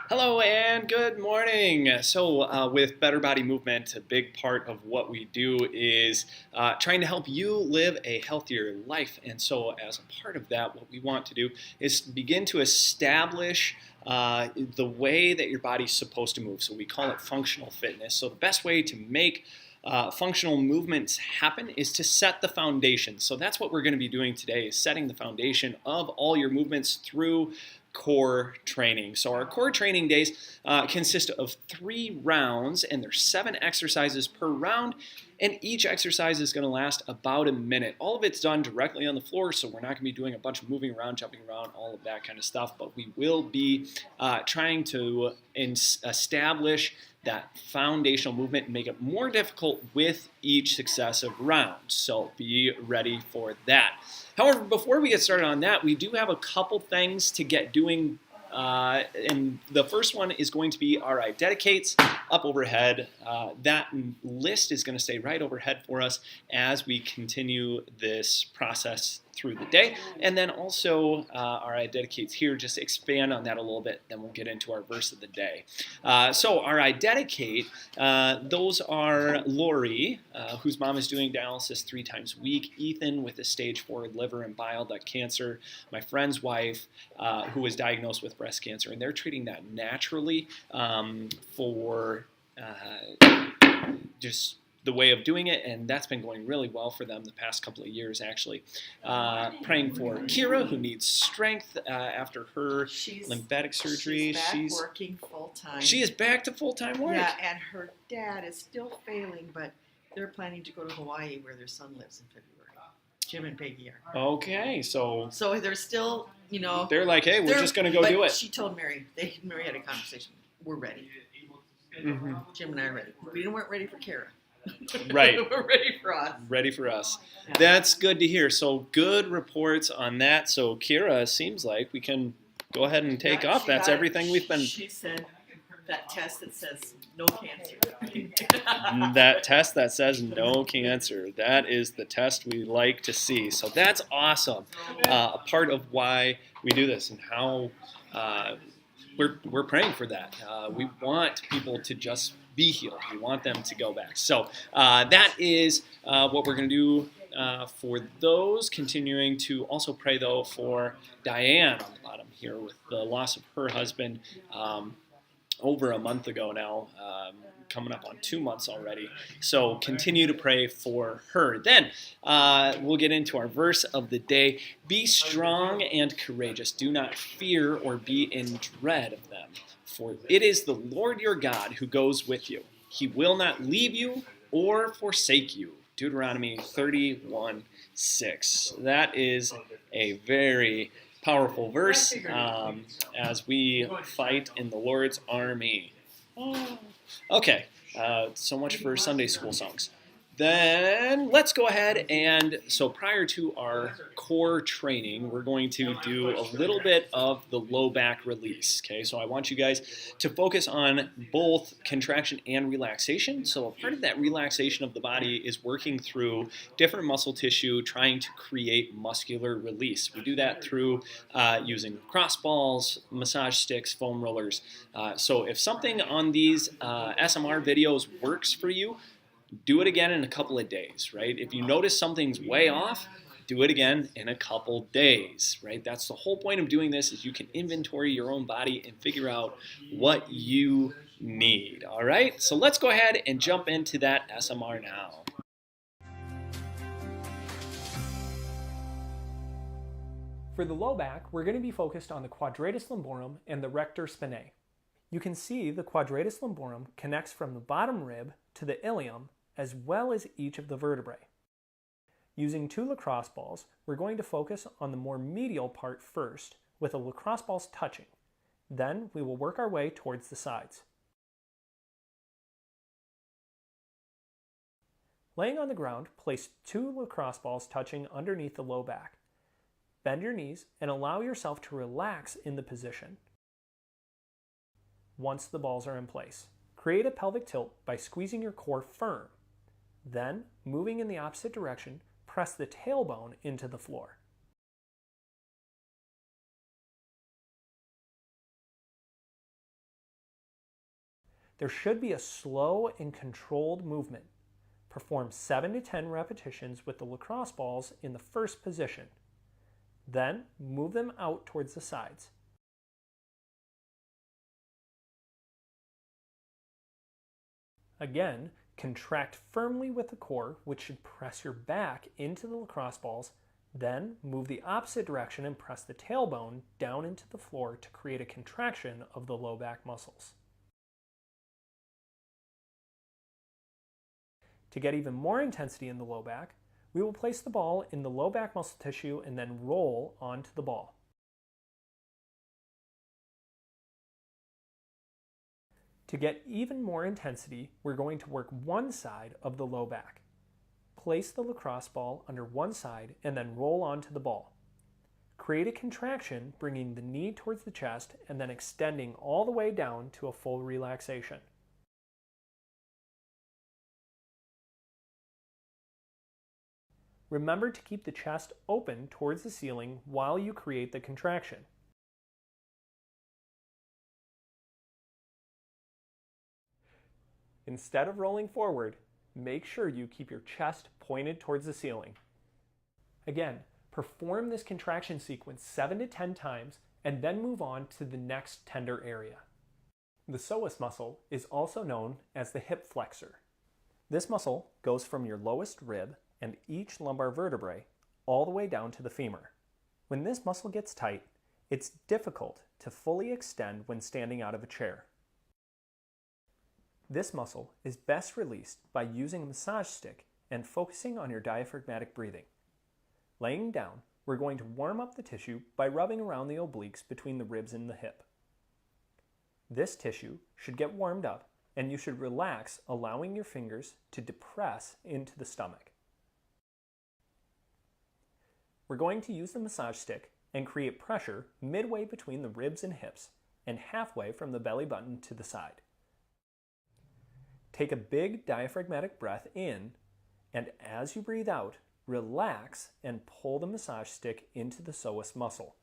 Hello and good morning. With Better Body Movement, a big part of what we do is trying to help you live a healthier life. And so, as a part of that, what we want to do is begin to establish the way that your body's supposed to move. So, we call it functional fitness. So, the best way to make functional movements happen is to set the foundation. So that's what we're going to be doing today, is setting the foundation of all your movements through core training. So our core training days consist of 3 rounds, and there's 7 exercises per round, and each exercise is going to last about a minute. All of it's done directly on the floor, so we're not going to be doing a bunch of moving around, jumping around, all of that kind of stuff, but we will be trying to establish that foundational movement and make it more difficult with each successive round. So be ready for that. However, before we get started on that, we do have a couple things to get doing. And the first one is going to be our I dedicates up overhead. That list is going to stay right overhead for us as we continue this process through the day. And then also our I dedicates here, just expand on that a little bit, then we'll get into our verse of the day. So our I dedicate, those are Lori, whose mom is doing dialysis 3 times a week, Ethan with a stage 4 liver and bile duct cancer, my friend's wife who was diagnosed with breast cancer, and they're treating that naturally for just the way of doing it, and that's been going really well for them the past couple of years, actually. Praying for Kira, who needs strength after her lymphatic surgery. She's back working full-time. She is back to full-time work. Yeah, and her dad is still failing, but they're planning to go to Hawaii, where their son lives in February. Jim and Peggy are. Okay, so they're still, they're like, hey, we're just going to go do it. She told Mary, Mary had a conversation, we're ready. Mm-hmm. Jim and I are ready. We weren't ready for Kara. Right. We're ready for us. Ready for us. Yeah. That's good to hear. So good reports on that. So Kira, seems like we can go ahead and take off. That's everything we've been... She said that test that says no cancer. That test that says no cancer. That is the test we like to see. So that's awesome. A part of why we do this and how we're praying for that. We want people to just be healed. We want them to go back. So that is what we're going to do for those. Continuing to also pray, though, for Diane on the bottom here with the loss of her husband over a month ago now, coming up on 2 months already. So continue to pray for her. Then we'll get into our verse of the day. Be strong and courageous. Do not fear or be in dread of them. For it is the Lord your God who goes with you. He will not leave you or forsake you. Deuteronomy 31:6. That is a very powerful verse as we fight in the Lord's army. Okay, so much for Sunday school songs. Then let's go ahead and, so prior to our core training, we're going to do a little bit of the low back release, okay? So I want you guys to focus on both contraction and relaxation. So a part of that relaxation of the body is working through different muscle tissue, trying to create muscular release. We do that through using cross balls, massage sticks, foam rollers. So if something on these SMR videos works for you, do it again in a couple of days, right? If you notice something's way off, do it again in a couple days, right? That's the whole point of doing this, is you can inventory your own body and figure out what you need, all right? So let's go ahead and jump into that SMR now. For the low back, we're going to be focused on the quadratus lumborum and the rector spinae. You can see the quadratus lumborum connects from the bottom rib to the ilium, as well as each of the vertebrae. Using 2 lacrosse balls, we're going to focus on the more medial part first, with the lacrosse balls touching. Then we will work our way towards the sides. Laying on the ground, place 2 lacrosse balls touching underneath the low back. Bend your knees and allow yourself to relax in the position. Once the balls are in place, create a pelvic tilt by squeezing your core firm. Then, moving in the opposite direction, press the tailbone into the floor. There should be a slow and controlled movement. Perform 7 to 10 repetitions with the lacrosse balls in the first position. Then move them out towards the sides. Again, contract firmly with the core, which should press your back into the lacrosse balls. Then move the opposite direction and press the tailbone down into the floor to create a contraction of the low back muscles. To get even more intensity in the low back, we will place the ball in the low back muscle tissue and then roll onto the ball. To get even more intensity, we're going to work one side of the low back. Place the lacrosse ball under one side and then roll onto the ball. Create a contraction, bringing the knee towards the chest and then extending all the way down to a full relaxation. Remember to keep the chest open towards the ceiling while you create the contraction. Instead of rolling forward, make sure you keep your chest pointed towards the ceiling. Again, perform this contraction sequence 7 to 10 times and then move on to the next tender area. The psoas muscle is also known as the hip flexor. This muscle goes from your lowest rib and each lumbar vertebrae all the way down to the femur. When this muscle gets tight, it's difficult to fully extend when standing out of a chair. This muscle is best released by using a massage stick and focusing on your diaphragmatic breathing. Laying down, we're going to warm up the tissue by rubbing around the obliques between the ribs and the hip. This tissue should get warmed up and you should relax, allowing your fingers to depress into the stomach. We're going to use the massage stick and create pressure midway between the ribs and hips and halfway from the belly button to the side. Take a big diaphragmatic breath in, and as you breathe out, relax and pull the massage stick into the psoas muscle.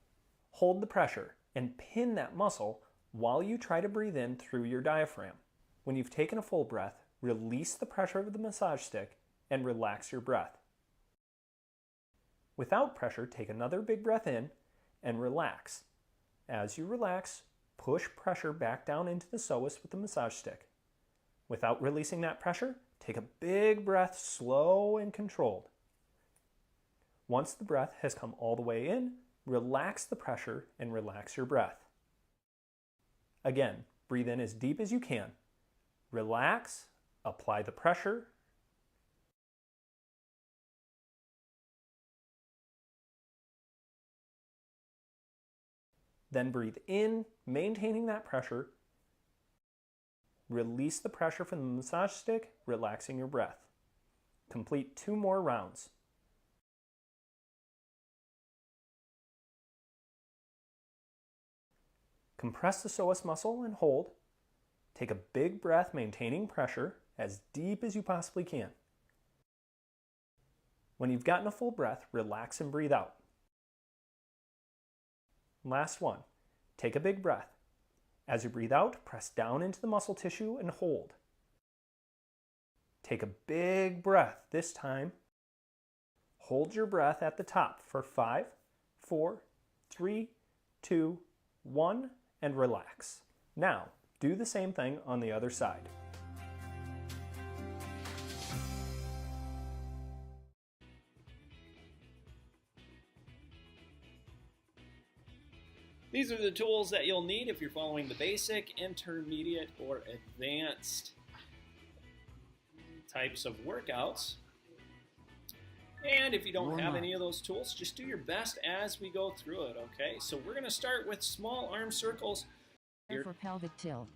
Hold the pressure and pin that muscle while you try to breathe in through your diaphragm. When you've taken a full breath, release the pressure of the massage stick and relax your breath. Without pressure, take another big breath in and relax. As you relax, push pressure back down into the psoas with the massage stick. Without releasing that pressure, take a big breath, slow and controlled. Once the breath has come all the way in, relax the pressure and relax your breath. Again, breathe in as deep as you can. Relax, apply the pressure. Then breathe in, maintaining that pressure. Release the pressure from the massage stick, relaxing your breath. Complete 2 more rounds. Compress the psoas muscle and hold. Take a big breath, maintaining pressure as deep as you possibly can. When you've gotten a full breath, relax and breathe out. Last one. Take a big breath. As you breathe out, press down into the muscle tissue and hold. Take a big breath this time. Hold your breath at the top for 5, 4, 3, 2, 1, and relax. Now, do the same thing on the other side. These are the tools that you'll need if you're following the basic, intermediate, or advanced types of workouts. And if you don't have any of those tools, just do your best as we go through it, okay? So we're going to start with small arm circles. For pelvic tilt.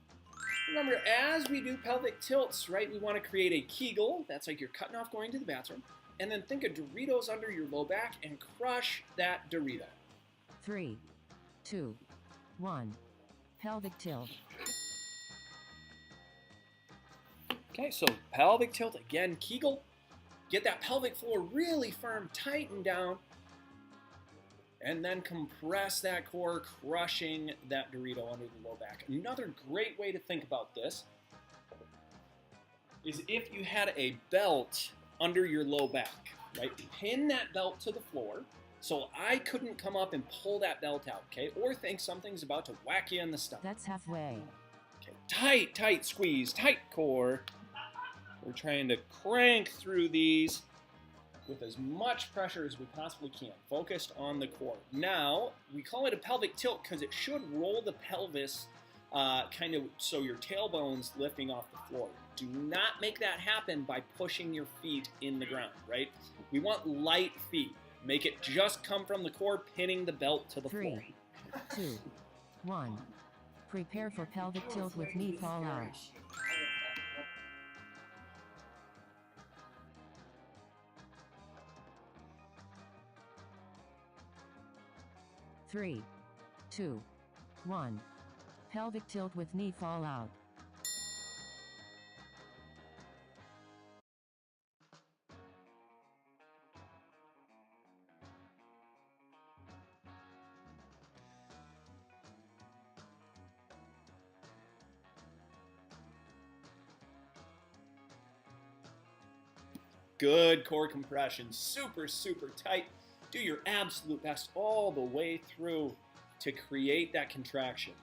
Remember, as we do pelvic tilts, right, we want to create a Kegel. That's like you're cutting off going to the bathroom. And then think of Doritos under your low back and crush that Dorito. 3, 2, 1. Pelvic tilt. Okay, so pelvic tilt again, Kegel. Get that pelvic floor really firm, tighten down, and then compress that core, crushing that Dorito under the low back. Another great way to think about this is if you had a belt under your low back, right? Pin that belt to the floor so I couldn't come up and pull that belt out, okay? Or think something's about to whack you in the stomach. That's halfway. Okay, tight, tight squeeze, tight core. We're trying to crank through these with as much pressure as we possibly can, focused on the core. Now, we call it a pelvic tilt because it should roll the pelvis kind of so your tailbone's lifting off the floor. Do not make that happen by pushing your feet in the ground, right? We want light feet. Make it just come from the core, pinning the belt to the floor. 3, 2, 1. Prepare for pelvic tilt with knee fall out. 3, 2, 1. Pelvic tilt with knee fall out. Good core compression, super, super tight. Do your absolute best all the way through to create that contraction.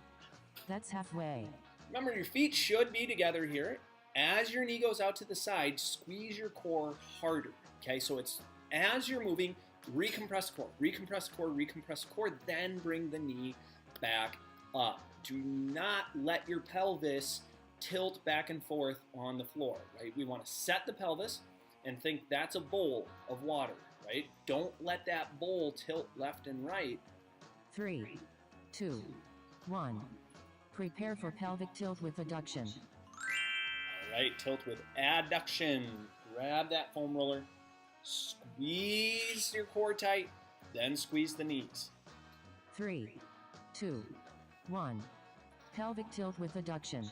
That's halfway. Remember, your feet should be together here. As your knee goes out to the side, squeeze your core harder, okay? So it's as you're moving, recompress the core, recompress the core, recompress the core, then bring the knee back up. Do not let your pelvis tilt back and forth on the floor, right? We want to set the pelvis and think that's a bowl of water, right? Don't let that bowl tilt left and right. 3, 2, 1. Prepare for pelvic tilt with adduction. All right, tilt with adduction. Grab that foam roller, squeeze your core tight, then squeeze the knees. 3, 2, 1. Pelvic tilt with adduction.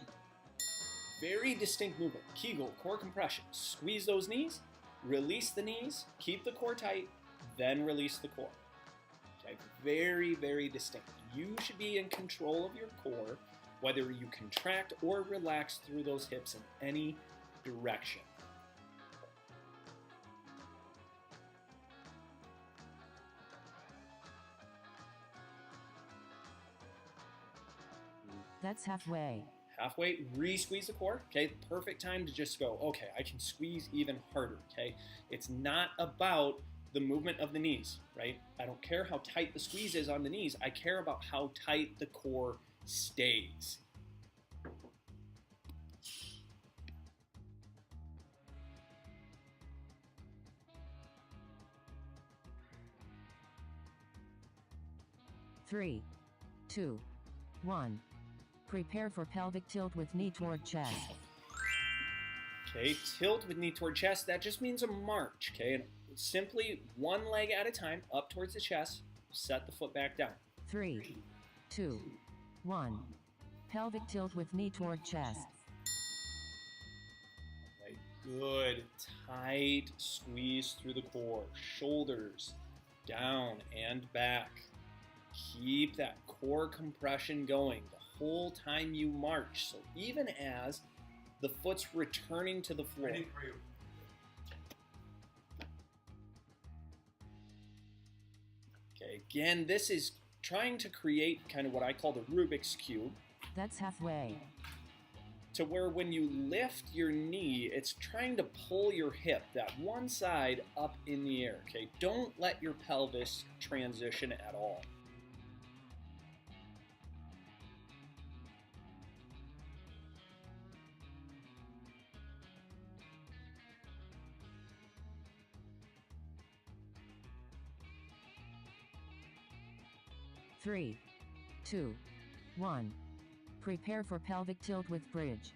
Very distinct movement. Kegel, core compression. Squeeze those knees, release the knees, keep the core tight, then release the core. Okay, very, very distinct. You should be in control of your core, whether you contract or relax through those hips in any direction. That's halfway. Halfway, re-squeeze the core, okay? Perfect time to just go, okay, I can squeeze even harder, okay? It's not about the movement of the knees, right? I don't care how tight the squeeze is on the knees. I care about how tight the core stays. Three, 2, 1. Prepare for pelvic tilt with knee toward chest. Okay, tilt with knee toward chest. That just means a march, okay? And simply one leg at a time up towards the chest. Set the foot back down. 3, 2, 1. Pelvic tilt with knee toward chest. Right, good. Tight squeeze through the core. Shoulders down and back. Keep that core compression going the whole time you march. So even as the foot's returning to the floor. Ready for you. Okay, again, this is trying to create kind of what I call the Rubik's Cube, That's halfway. to where when you lift your knee, it's trying to pull your hip, that one side, up in the air, okay? Don't let your pelvis transition at all. Three, 2, 1. Prepare for pelvic tilt with bridge.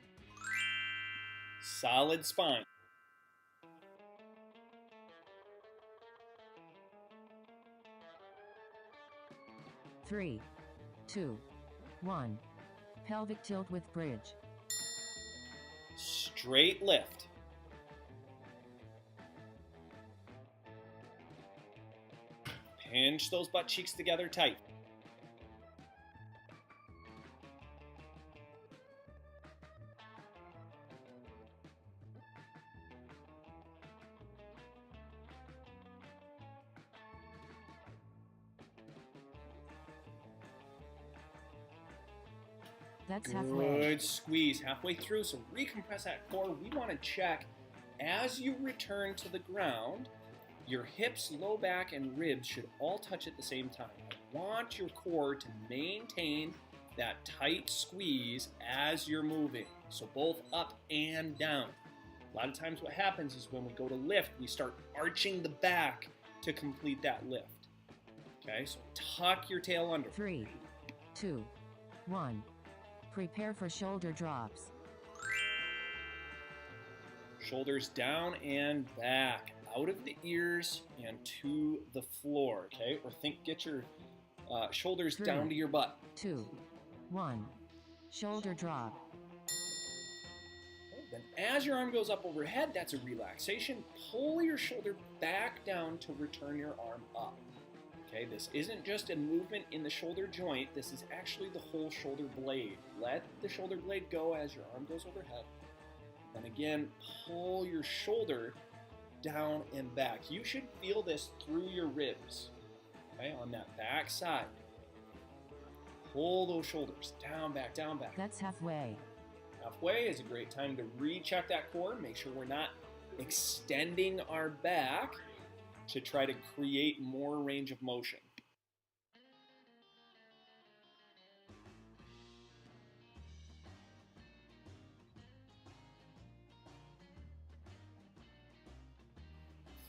Solid spine. Three, 2, 1. Pelvic tilt with bridge. Straight lift. Pinch those butt cheeks together tight. That's halfway. Good squeeze halfway through. So recompress that core. We want to check as you return to the ground, your hips, low back, and ribs should all touch at the same time. I want your core to maintain that tight squeeze as you're moving. So both up and down. A lot of times what happens is when we go to lift, we start arching the back to complete that lift. Okay, so tuck your tail under. 3, 2, 1. Prepare for shoulder drops. Shoulders down and back, out of the ears and to the floor, okay? Or get your shoulders 3, down to your butt. 2, 1. Shoulder drop. Then as your arm goes up overhead, that's a relaxation. Pull your shoulder back down to return your arm up. Okay, this isn't just a movement in the shoulder joint, this is actually the whole shoulder blade. Let the shoulder blade go as your arm goes overhead. And again, pull your shoulder down and back. You should feel this through your ribs, okay, on that back side. Pull those shoulders down, back, down, back. That's halfway. Halfway is a great time to recheck that core, make sure we're not extending our back to try to create more range of motion.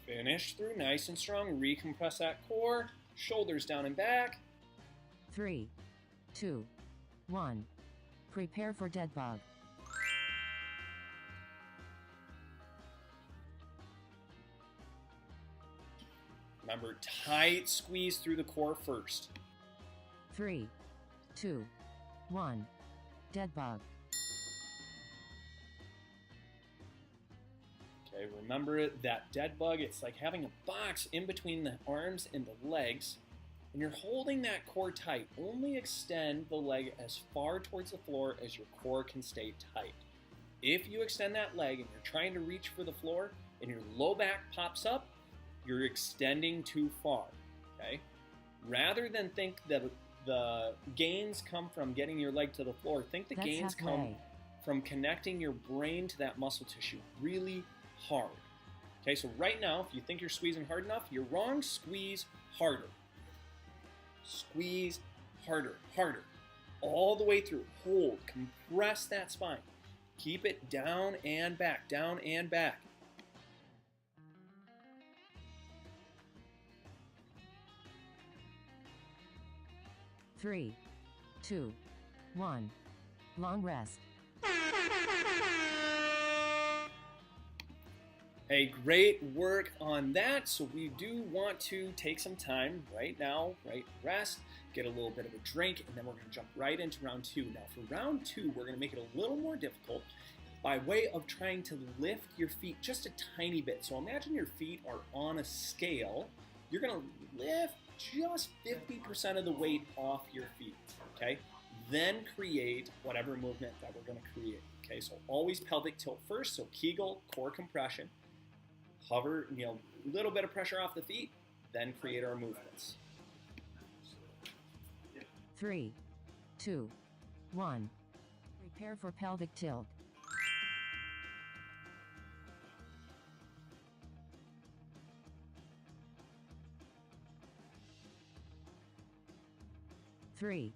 Finish through nice and strong. Recompress that core. Shoulders down and back. 3, 2, 1. Prepare for dead bug. Remember, tight squeeze through the core first. 3, 2, 1. Dead bug. Okay, remember that dead bug, it's like having a box in between the arms and the legs, and you're holding that core tight. Only extend the leg as far towards the floor as your core can stay tight. If you extend that leg and you're trying to reach for the floor and your low back pops up, you're extending too far, okay? Rather than think that the gains come from getting your leg to the floor, think the That's gains halfway. come from connecting your brain to that muscle tissue really hard. Okay, so right now, if you think you're squeezing hard enough, you're wrong. Squeeze harder. Squeeze harder, harder. All the way through. Hold, compress that spine. Keep it down and back, down and back. 3, 2, 1. Long rest. Hey, great work on that. So we do want to take some time right now, right? Rest, get a little bit of a drink, and then we're going to jump right into round 2. Now for round 2, we're going to make it a little more difficult by way of trying to lift your feet just a tiny bit. So imagine your feet are on a scale. You're going to lift just 50% of the weight off your feet, okay? Then create whatever movement that we're going to create, okay? So always pelvic tilt first, so Kegel, core compression. Hover, a little bit of pressure off the feet, then create our movements. 3, 2, 1. Prepare for pelvic tilt. Three,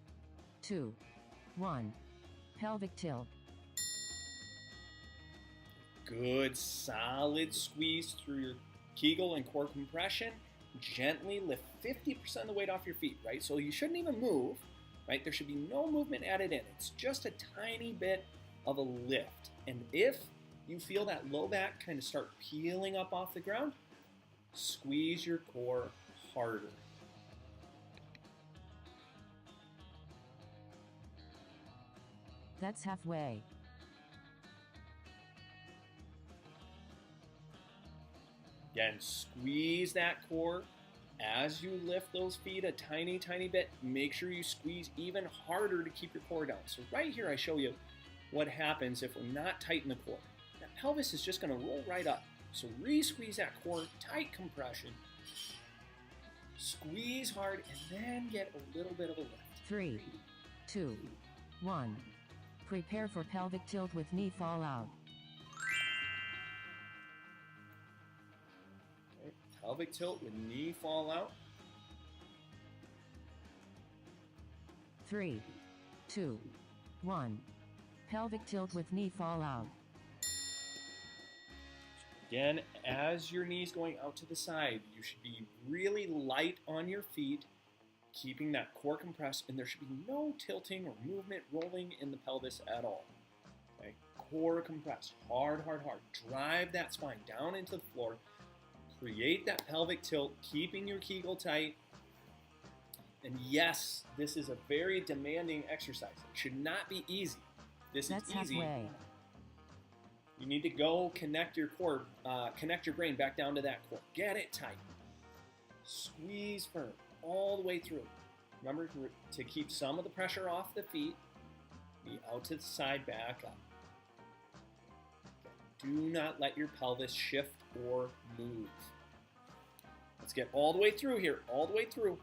2, 1. Pelvic tilt. Good, solid squeeze through your Kegel and core compression. Gently lift 50% of the weight off your feet, right? So you shouldn't even move, right? There should be no movement added in. It's just a tiny bit of a lift. And if you feel that low back kind of start peeling up off the ground, squeeze your core harder. That's halfway. Again, squeeze that core. As you lift those feet a tiny, tiny bit, make sure you squeeze even harder to keep your core down. So right here I show you what happens if we're not tight in the core. That pelvis is just going to roll right up. So re-squeeze that core, tight compression. Squeeze hard and then get a little bit of a lift. 3, 2, 1. Prepare for pelvic tilt with knee fall out. Okay. Pelvic tilt with knee fall out. 3, 2, 1. Pelvic tilt with knee fall out. Again, as your knee's going out to the side, you should be really light on your feet, keeping that core compressed, and there should be no tilting or movement rolling in the pelvis at all. Okay? Core compressed, hard, hard, hard. Drive that spine down into the floor. Create that pelvic tilt, keeping your Kegel tight. And yes, this is a very demanding exercise. It should not be easy. This That's is easy. halfway. You need to go connect your core, connect your brain back down to that core. Get it tight. Squeeze firm all the way through. Remember to keep some of the pressure off the feet. Be out to the side, back up. Do not let your pelvis shift or move. Let's get all the way through here, all the way through.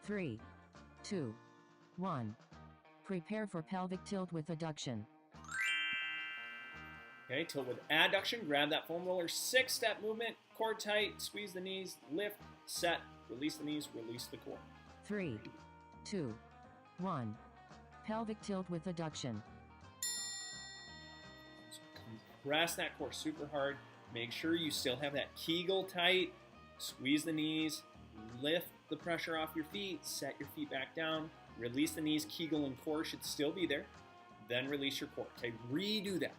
3, 2, 1. Prepare for pelvic tilt with adduction. Okay, tilt with adduction, grab that foam roller, 6-step movement, core tight, squeeze the knees, lift, set, release the knees, release the core. 3, 2, 1. Pelvic tilt with adduction. So compress that core super hard. Make sure you still have that Kegel tight. Squeeze the knees, lift the pressure off your feet, set your feet back down, release the knees, Kegel and core should still be there. Then release your core. Okay, redo that.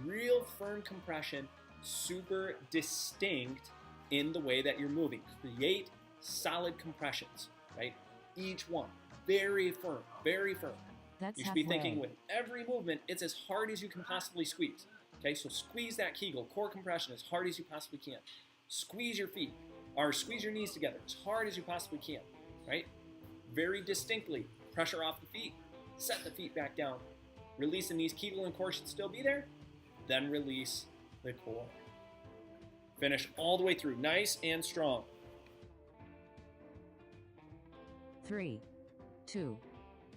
Real firm compression, super distinct in the way that you're moving. Create solid compressions, right? Each one, very firm, very firm. That's You should be halfway. thinking with every movement, it's as hard as you can possibly squeeze. Okay, so squeeze that Kegel, core compression as hard as you possibly can. Squeeze your feet, or squeeze your knees together as hard as you possibly can, right? Very distinctly, pressure off the feet, set the feet back down, release the knees, Kegel and core should still be there, then release the core. Finish all the way through, nice and strong. 3, 2,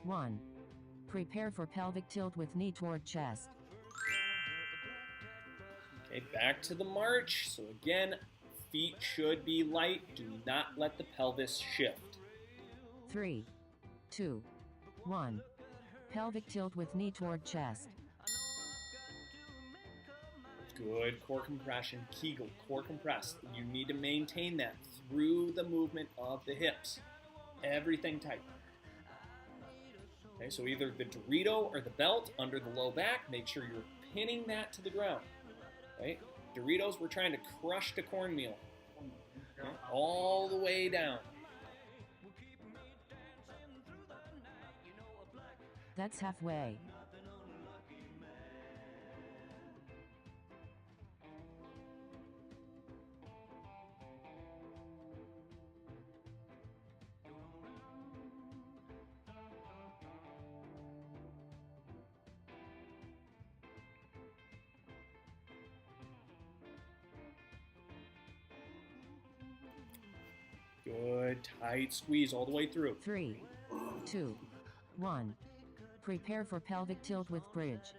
1. Prepare for pelvic tilt with knee toward chest. Okay, back to the march. So again, feet should be light. Do not let the pelvis shift. 3, 2, 1. Pelvic tilt with knee toward chest. Good core compression, Kegel, core compress. You need to maintain that through the movement of the hips. Everything tight. Okay, so either the Dorito or the belt under the low back, make sure you're pinning that to the ground. Right? Doritos, we're trying to crush the cornmeal. Okay, all the way down. That's halfway. Good, tight squeeze all the way through. 3, 2, 1. Prepare for pelvic tilt with bridge.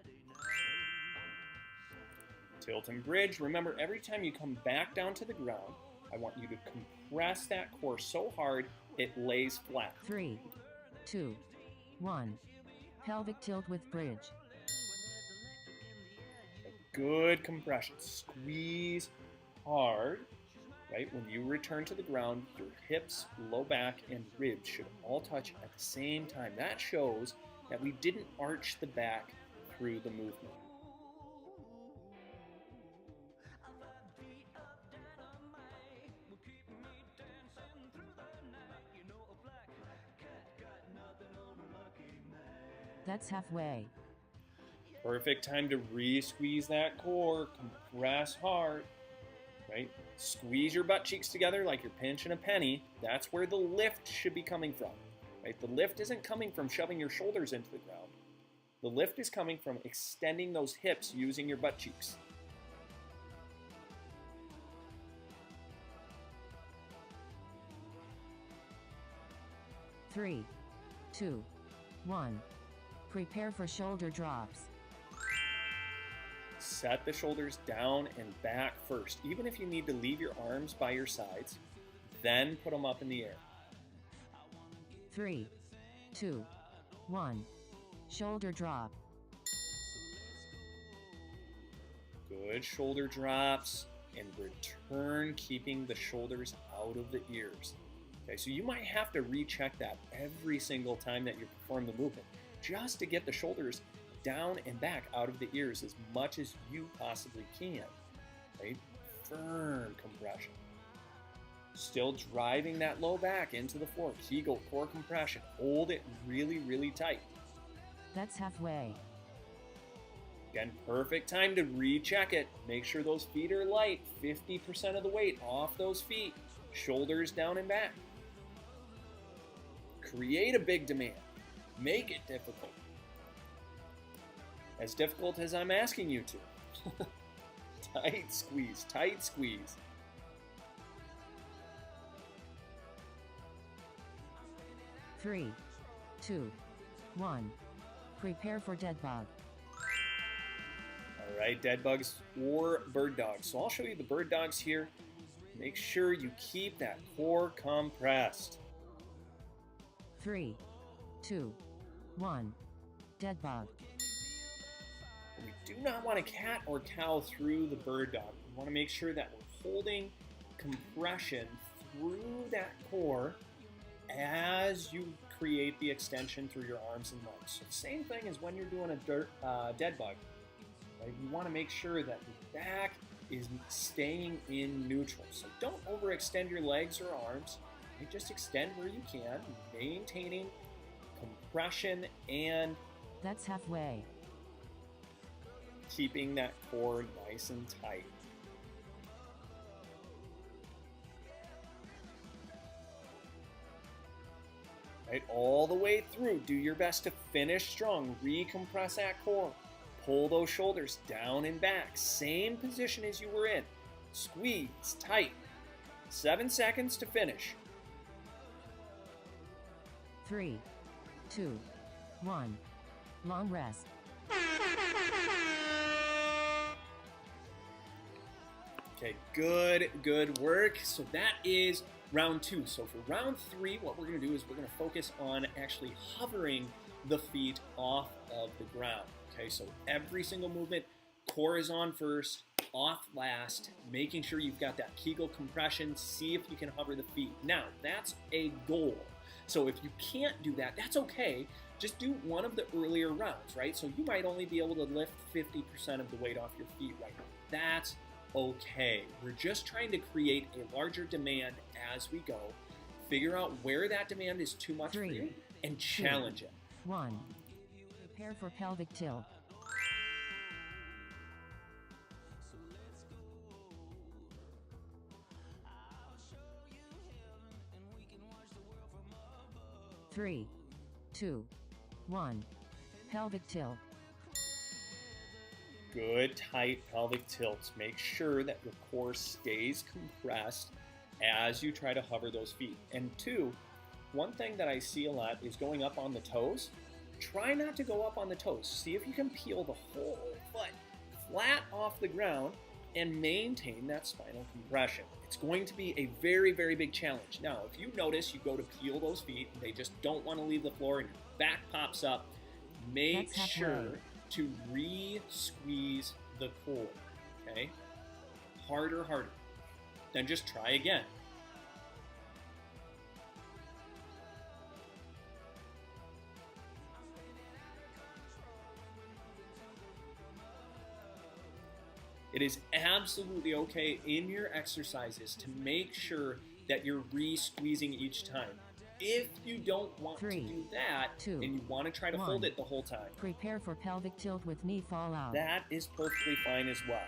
Tilt and bridge. Remember, every time you come back down to the ground, I want you to compress that core so hard it lays flat. 3, 2, 1. Pelvic tilt with bridge. Good compression. Squeeze hard. Right? When you return to the ground, your hips, low back, and ribs should all touch at the same time. That shows that we didn't arch the back through the movement. That's halfway. Perfect time to re-squeeze that core. Compress hard. Right? Squeeze your butt cheeks together like you're pinching a penny. That's where the lift should be coming from. Right? The lift isn't coming from shoving your shoulders into the ground. The lift is coming from extending those hips using your butt cheeks. Three, 2, 1. Prepare for shoulder drops. Set the shoulders down and back first, even if you need to leave your arms by your sides, then put them up in the air. 3, 2, 1. Shoulder drop. Good shoulder drops and return, keeping the shoulders out of the ears. Okay, so you might have to recheck that every single time that you perform the movement, just to get the shoulders down and back out of the ears as much as you possibly can. Right? Firm compression. Still driving that low back into the floor. Kegel core compression. Hold it really, really tight. That's halfway. Again, perfect time to recheck it. Make sure those feet are light. 50% of the weight off those feet. Shoulders down and back. Create a big demand. Make it difficult. As difficult as I'm asking you to. Tight squeeze, tight squeeze. Three, 2, 1. Prepare for dead bug. All right, dead bugs or bird dogs. So I'll show you the bird dogs here. Make sure you keep that core compressed. 3, 2, 1. Dead bug. We do not want to cat or cow through the bird dog. We want to make sure that we're holding compression through that core as you create the extension through your arms and legs. So same thing as when you're doing a dead bug. Right? You want to make sure that your back is staying in neutral. So don't overextend your legs or arms. You just extend where you can, maintaining compression and That's halfway. keeping that core nice and tight. Right, all the way through. Do your best to finish strong. Recompress that core. Pull those shoulders down and back. Same position as you were in. Squeeze tight. 7 seconds to finish. 3, 2, 1. Long rest. Okay, good work. So that is round 2. So for round 3, what we're going to do is we're going to focus on actually hovering the feet off of the ground. Okay, so every single movement, core is on first, off last, making sure you've got that Kegel compression. See if you can hover the feet. Now, that's a goal. So if you can't do that, that's okay. Just do one of the earlier rounds, right? So you might only be able to lift 50% of the weight off your feet right now. That's okay. We're just trying to create a larger demand as we go. Figure out where that demand is too much for you and challenge it. 1. Prepare for pelvic tilt. Three, 2, 1. Pelvic tilt. Good tight pelvic tilts. Make sure that your core stays compressed as you try to hover those feet. And 2, one thing that I see a lot is going up on the toes. Try not to go up on the toes. See if you can peel the whole foot flat off the ground and maintain that spinal compression. It's going to be a very, very big challenge. Now, if you notice you go to peel those feet and they just don't want to leave the floor and your back pops up, make sure to re-squeeze the core, okay? Harder. Then just try again. It is absolutely okay in your exercises to make sure that you're re-squeezing each time. If you don't want to do that, 2, and you want to try to hold it the whole time, prepare for pelvic tilt with knee fall out. that is perfectly fine as well.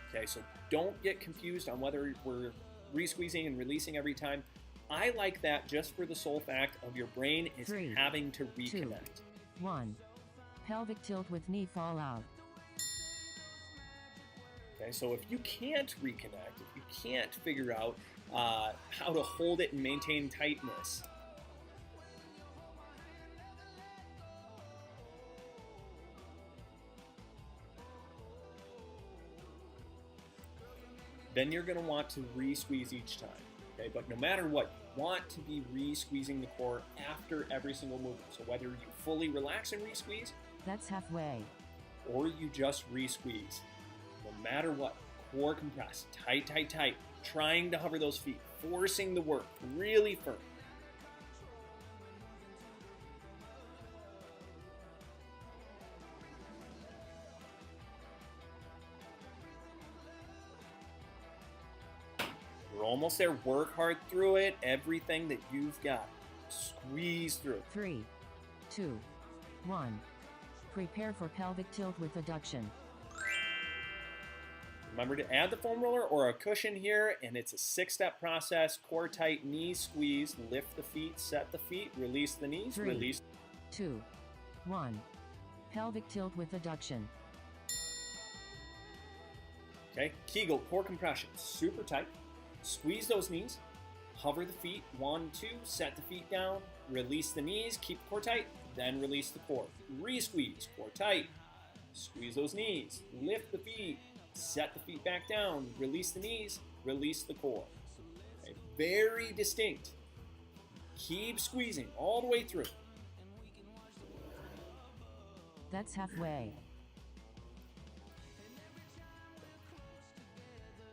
Okay, so don't get confused on whether we're re-squeezing and releasing every time. I like that just for the sole fact of your brain is having to reconnect. 2, 1. Pelvic tilt with knee fall out. Okay, so if you can't reconnect, if you can't figure out how to hold it and maintain tightness, then you're going to want to re-squeeze each time. Okay, but no matter what, you want to be re-squeezing the core after every single movement. So whether you fully relax and re-squeeze, That's halfway. or you just re-squeeze, no matter what, core compress, tight, tight, tight, trying to hover those feet, forcing the work really firm. You're almost there. Work hard through it. Everything that you've got. Squeeze through. 3, 2, 1. Prepare for pelvic tilt with adduction. Remember to add the foam roller or a cushion here, and it's a 6-step process. Core tight, knees squeeze, lift the feet, set the feet, release the knees, 3, release. 2, 1. Pelvic tilt with adduction. Okay, Kegel, core compression, super tight. Squeeze those knees, hover the feet, 1, 2, set the feet down, release the knees, keep the core tight, then release the core. Re-squeeze, core tight, squeeze those knees, lift the feet, set the feet back down, release the knees, release the core. Okay, very distinct. Keep squeezing all the way through. That's halfway.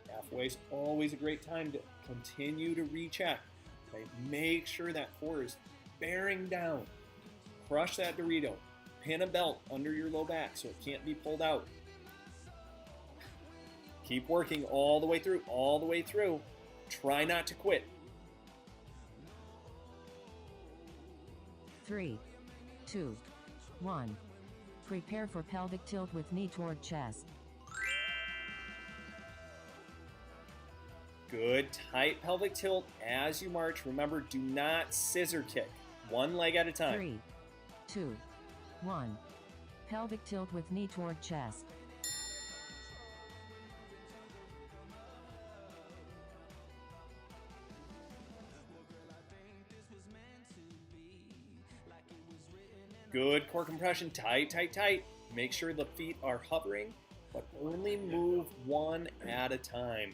Halfway is always a great time to continue to recheck. Okay? Make sure that core is bearing down. Crush that Dorito. Pin a belt under your low back so it can't be pulled out. Keep working all the way through, all the way through. Try not to quit. 3, 2, 1. Prepare for pelvic tilt with knee toward chest. Good, tight pelvic tilt as you march. Remember, do not scissor kick. One leg at a time. 3, 2, 1. Pelvic tilt with knee toward chest. Good core compression, tight, tight, tight. Make sure the feet are hovering, but only move one at a time.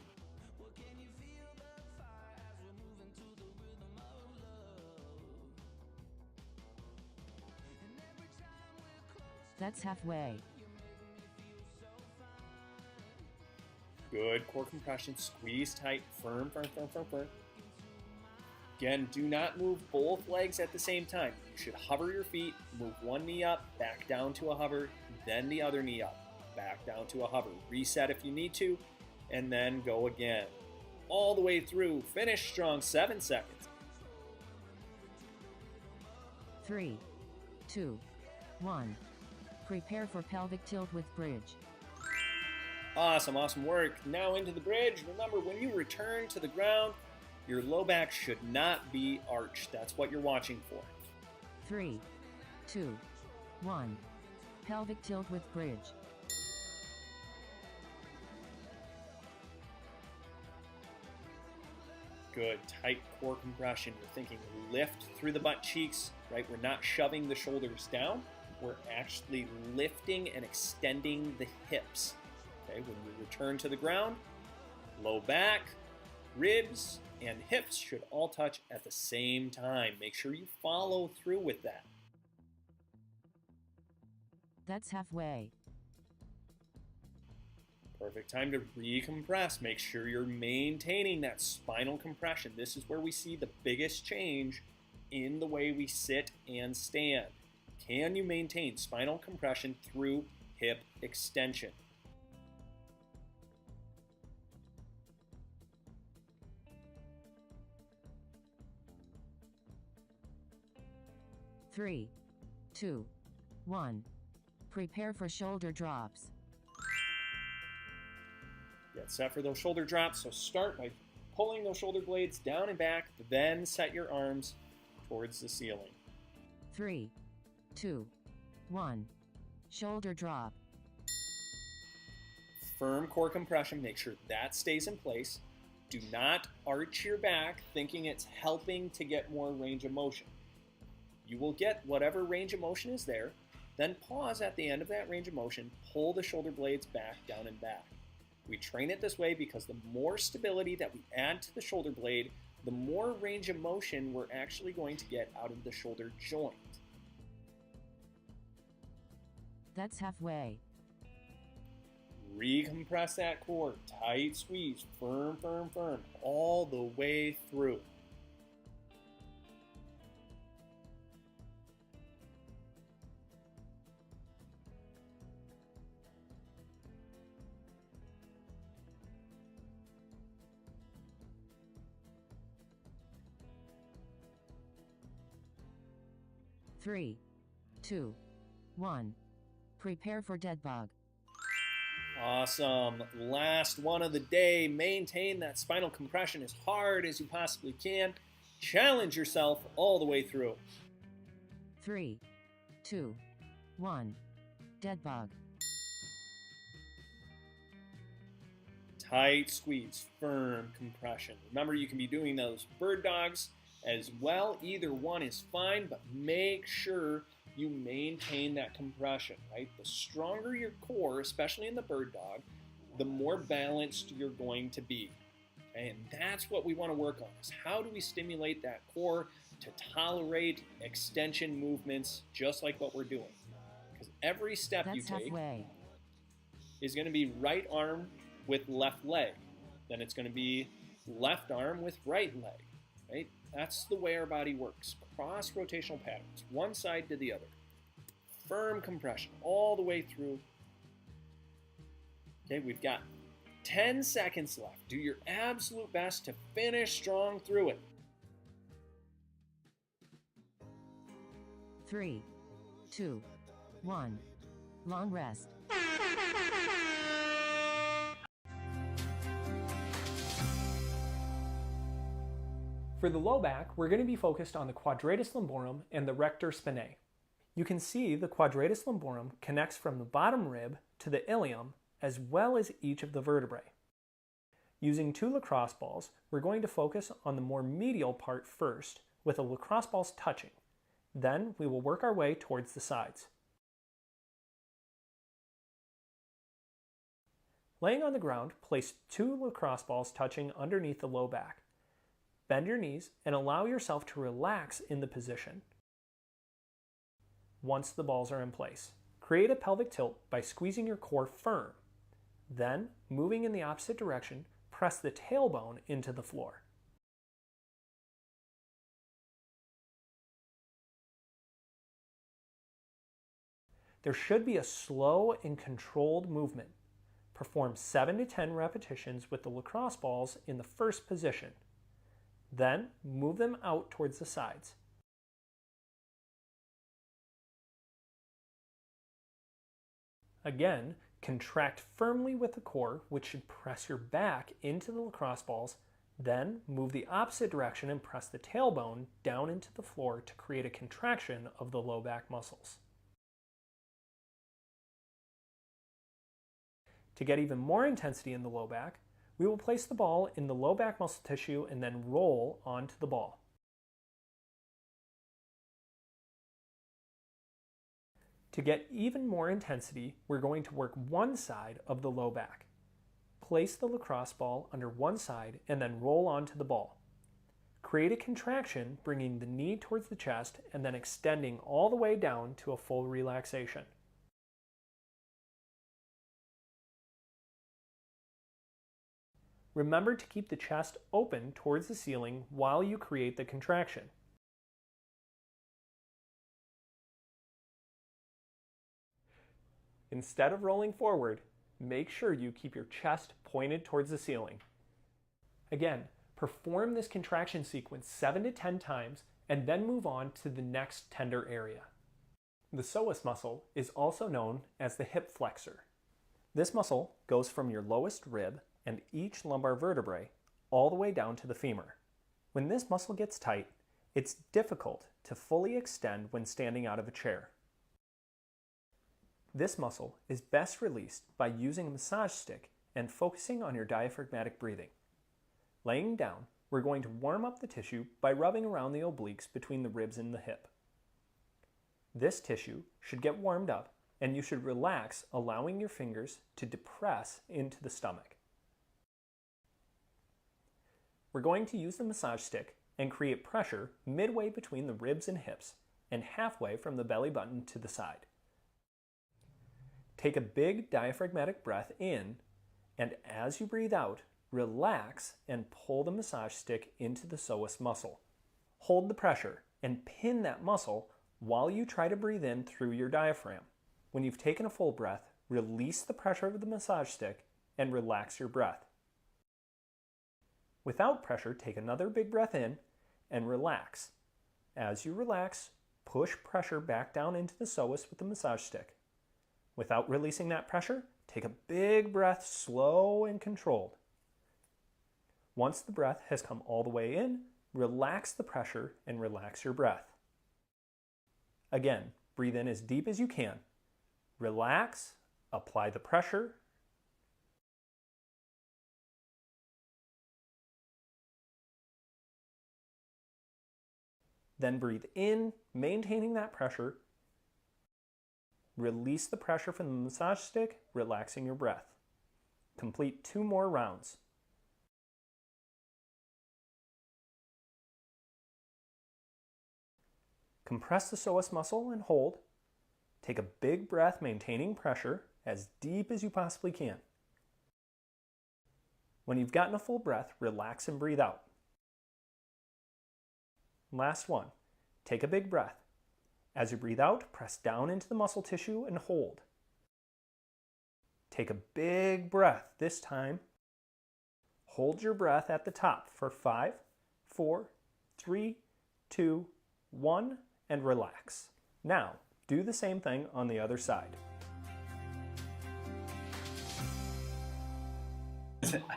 That's halfway. Good core compression, squeeze tight, firm, firm, firm, firm, firm. Again, do not move both legs at the same time. You should hover your feet, move one knee up, back down to a hover, then the other knee up, back down to a hover. Reset if you need to, and then go again. All the way through. Finish strong, 7 seconds. 3, 2, 1. Prepare for pelvic tilt with bridge. Awesome, awesome work. Now into the bridge. Remember, when you return to the ground, your low back should not be arched. That's what you're watching for. 3, 2, 1. Pelvic tilt with bridge. Good, tight core compression. You're thinking lift through the butt cheeks, right? We're not shoving the shoulders down. We're actually lifting and extending the hips. Okay, when you return to the ground, low back, ribs, and hips should all touch at the same time. Make sure you follow through with that. That's halfway. Perfect time to recompress. Make sure you're maintaining that spinal compression. This is where we see the biggest change in the way we sit and stand. Can you maintain spinal compression through hip extension? Three, 2, 1. Prepare for shoulder drops. Get set for those shoulder drops. So start by pulling those shoulder blades down and back, then set your arms towards the ceiling. 3, 2, 1. Shoulder drop. Firm core compression. Make sure that stays in place. Do not arch your back thinking it's helping to get more range of motion. You will get whatever range of motion is there, then pause at the end of that range of motion, pull the shoulder blades back, down and back. We train it this way because the more stability that we add to the shoulder blade, the more range of motion we're actually going to get out of the shoulder joint. That's halfway. Recompress that core, tight squeeze, firm, firm, firm, all the way through. Three, two, one. Prepare for dead bug. Awesome. Last one of the day. Maintain that spinal compression as hard as you possibly can. Challenge yourself all the way through. 3, 2, 1. Dead bug. Tight squeeze, firm compression. Remember, you can be doing those bird dogs as well. Either one is fine, but make sure you maintain that compression, right? The stronger your core, especially in the bird dog, the more balanced you're going to be. Okay? And that's what we want to work on, is how do we stimulate that core to tolerate extension movements just like what we're doing. Because every step That's you take halfway. is going to be right arm with left leg. Then it's going to be left arm with right leg, right? That's the way our body works. Cross-rotational patterns, one side to the other. Firm compression all the way through. Okay, we've got 10 seconds left. Do your absolute best to finish strong through it. 3, 2, 1. Long rest. For the low back, we're going to be focused on the quadratus lumborum and the rector spinae. You can see the quadratus lumborum connects from the bottom rib to the ilium as well as each of the vertebrae. Using 2 lacrosse balls, we're going to focus on the more medial part first with the lacrosse balls touching. Then we will work our way towards the sides. Laying on the ground, place 2 lacrosse balls touching underneath the low back. Bend your knees and allow yourself to relax in the position. Once the balls are in place, create a pelvic tilt by squeezing your core firm. Then, moving in the opposite direction, press the tailbone into the floor. There should be a slow and controlled movement. Perform 7 to 10 repetitions with the lacrosse balls in the first position. Then, move them out towards the sides. Again, contract firmly with the core, which should press your back into the lacrosse balls. Then, move the opposite direction and press the tailbone down into the floor to create a contraction of the low back muscles. To get even more intensity in the low back, we will place the ball in the low back muscle tissue and then roll onto the ball. To get even more intensity, we're going to work one side of the low back. Place the lacrosse ball under one side and then roll onto the ball. Create a contraction, bringing the knee towards the chest and then extending all the way down to a full relaxation. Remember to keep the chest open towards the ceiling while you create the contraction. Instead of rolling forward, make sure you keep your chest pointed towards the ceiling. Again, perform this contraction sequence 7 to 10 times and then move on to the next tender area. The psoas muscle is also known as the hip flexor. This muscle goes from your lowest rib and each lumbar vertebrae all the way down to the femur. When this muscle gets tight, it's difficult to fully extend when standing out of a chair. This muscle is best released by using a massage stick and focusing on your diaphragmatic breathing. Laying down, we're going to warm up the tissue by rubbing around the obliques between the ribs and the hip. This tissue should get warmed up and you should relax, allowing your fingers to depress into the stomach. We're going to use the massage stick and create pressure midway between the ribs and hips and halfway from the belly button to the side. Take a big diaphragmatic breath in, and as you breathe out, relax and pull the massage stick into the psoas muscle. Hold the pressure and pin that muscle while you try to breathe in through your diaphragm. When you've taken a full breath, release the pressure of the massage stick and relax your breath. Without pressure, take another big breath in and relax. As you relax, push pressure back down into the psoas with the massage stick. Without releasing that pressure, take a big breath, slow and controlled. Once the breath has come all the way in, relax the pressure and relax your breath. Again, breathe in as deep as you can. Relax, apply the pressure. Then breathe in, maintaining that pressure. Release the pressure from the massage stick, relaxing your breath. Complete 2 more rounds. Compress the psoas muscle and hold. Take a big breath, maintaining pressure as deep as you possibly can. When you've gotten a full breath, relax and breathe out. Last one. Take a big breath. As you breathe out, press down into the muscle tissue and hold. Take a big breath this time. Hold your breath at the top for 5, 4, 3, 2, 1, and relax. Now, do the same thing on the other side.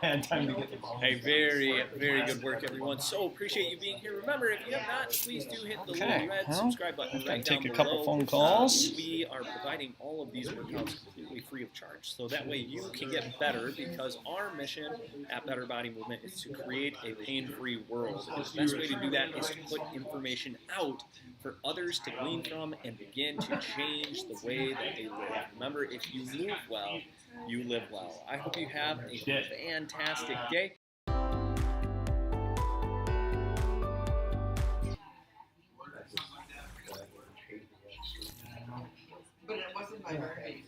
I had time to get the ball. Hey, very, very good work, everyone. So appreciate you being here. Remember, if you have not, please do hit the little red subscribe button right down below. Take a couple phone calls. We are providing all of these workouts completely free of charge, so that way you can get better, because our mission at Better Body Movement is to create a pain-free world. And the best way to do that is to put information out for others to glean from and begin to change the way that they live. Remember, if you move well, you live well. I hope you have a fantastic day. But it wasn't my birthday.